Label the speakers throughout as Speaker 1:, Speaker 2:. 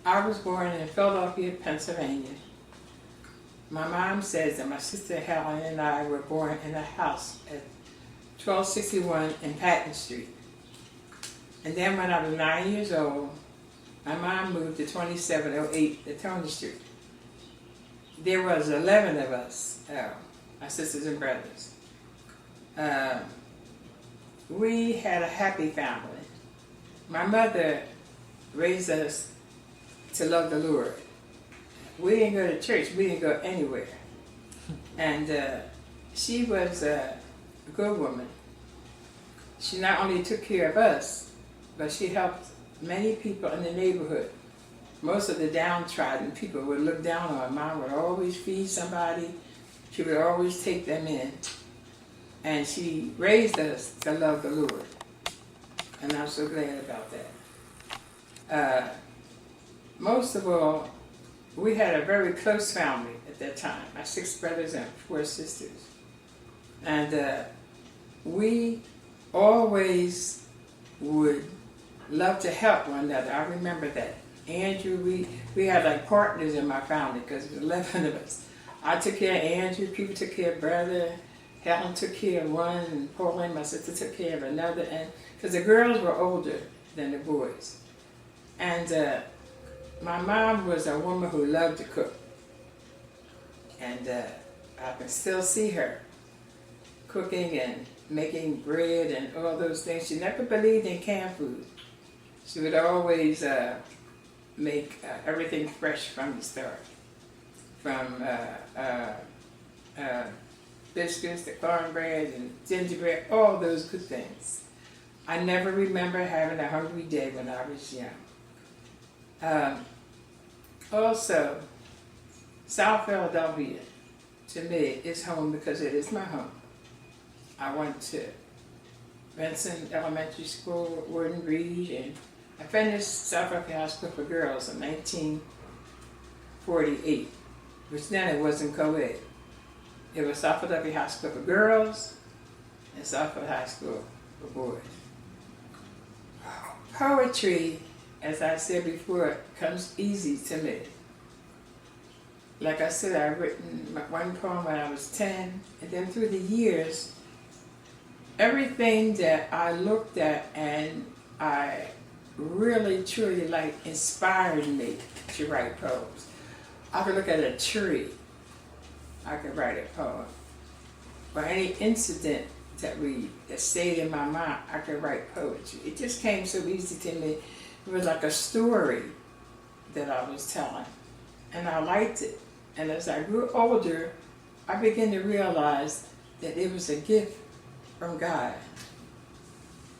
Speaker 1: I was born in Philadelphia, Pennsylvania. My mom says that my sister Helen and I were born in a house at 1261 in Patton Street. And then when I was 9 years old, my mom moved to 2708 Latona Street. There was 11 of us, my sisters and brothers. We had a happy family. My mother raised us to love the Lord. We didn't go to church, we didn't go anywhere. And she was a good woman. She not only took care of us, but she helped many people in the neighborhood. Most of the downtrodden people would look down on her. Mom would always feed somebody. She would always take them in. And she raised us to love the Lord. And I'm so glad about that. Most of all, we had a very close family at that time. My 6 brothers and 4 sisters. And we always would love to help one another. I remember that. Andrew, we had like partners in my family because there was 11 of us. I took care of Andrew, people took care of brother, Helen took care of one, and Pauline, my sister, took care of another. And because the girls were older than the boys. And my mom was a woman who loved to cook. And I can still see her cooking and making bread and all those things. She never believed in canned food. She would always make everything fresh from the start. From biscuits to cornbread and gingerbread, all those good things. I never remember having a hungry day when I was young. Also, South Philadelphia, to me, is home because it is my home. I went to Benson Elementary School, Warden Reed, and I finished South Philadelphia High School for Girls in 1948, which then it wasn't co-ed. It was South Philadelphia High School for Girls and South Philadelphia High School for Boys. Poetry, as I said before, comes easy to me. Like I said, I've written one poem when I was 10, and then through the years, everything that I looked at and I really, truly liked inspired me to write poems. I could look at a tree, I could write a poem. Or any incident that stayed in my mind, I could write poetry. It just came so easy to me. It was like a story that I was telling, and I liked it. And as I grew older, I began to realize that it was a gift from God.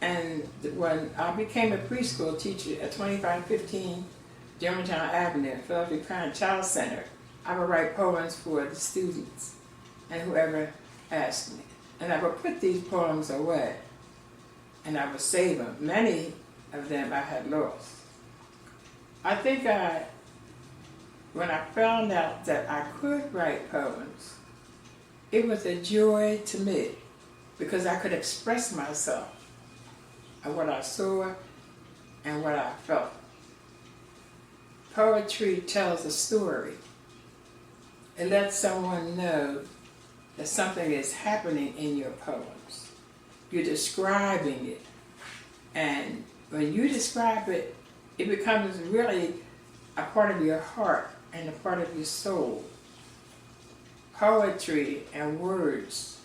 Speaker 1: And when I became a preschool teacher at 2515 Germantown Avenue, Philadelphia Parent Child Center, I would write poems for the students and whoever asked me. And I would put these poems away, and I would save them. Many of them I had lost. I think when I found out that I could write poems, it was a joy to me because I could express myself and what I saw and what I felt. Poetry tells a story. It lets someone know that something is happening in your poems. You're describing it. And when you describe it, it becomes really a part of your heart and a part of your soul. Poetry and words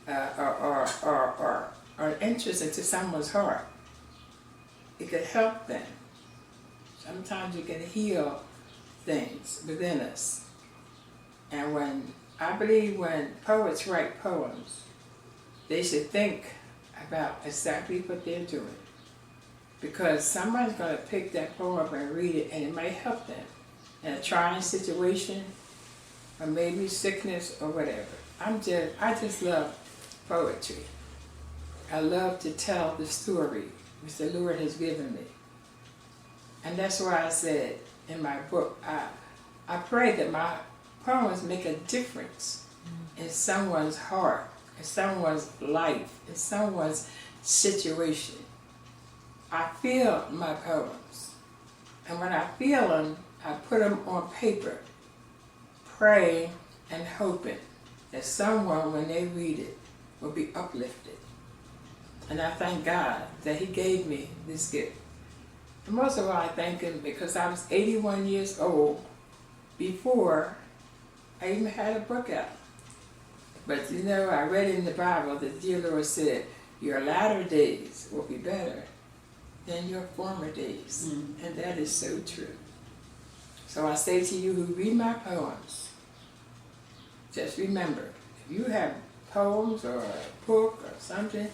Speaker 1: are interesting to someone's heart. It could help them. Sometimes you can heal things within us. And I believe when poets write poems, they should think about exactly what they're doing. Because someone's going to pick that poem up and read it, and it might help them in a trying situation, or maybe sickness or whatever. I just love poetry. I love to tell the story which the Lord has given me. And that's why I said in my book, I pray that my poems make a difference in someone's heart, in someone's life, in someone's situation. I feel my poems, And when I feel them, I put them on paper, praying and hoping that someone, when they read it, will be uplifted. And I thank God that He gave me this gift. And most of all, I thank Him because I was 81 years old before I even had a book out. But you know, I read in the Bible that the dear Lord said, your latter days will be better than your former days. And that is so true. So I say to you who read my poems, just remember, if you have poems or a book or something,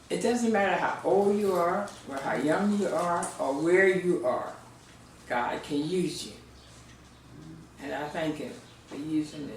Speaker 1: it doesn't matter how old you are or how young you are or where you are, God can use you. And I thank Him for using me.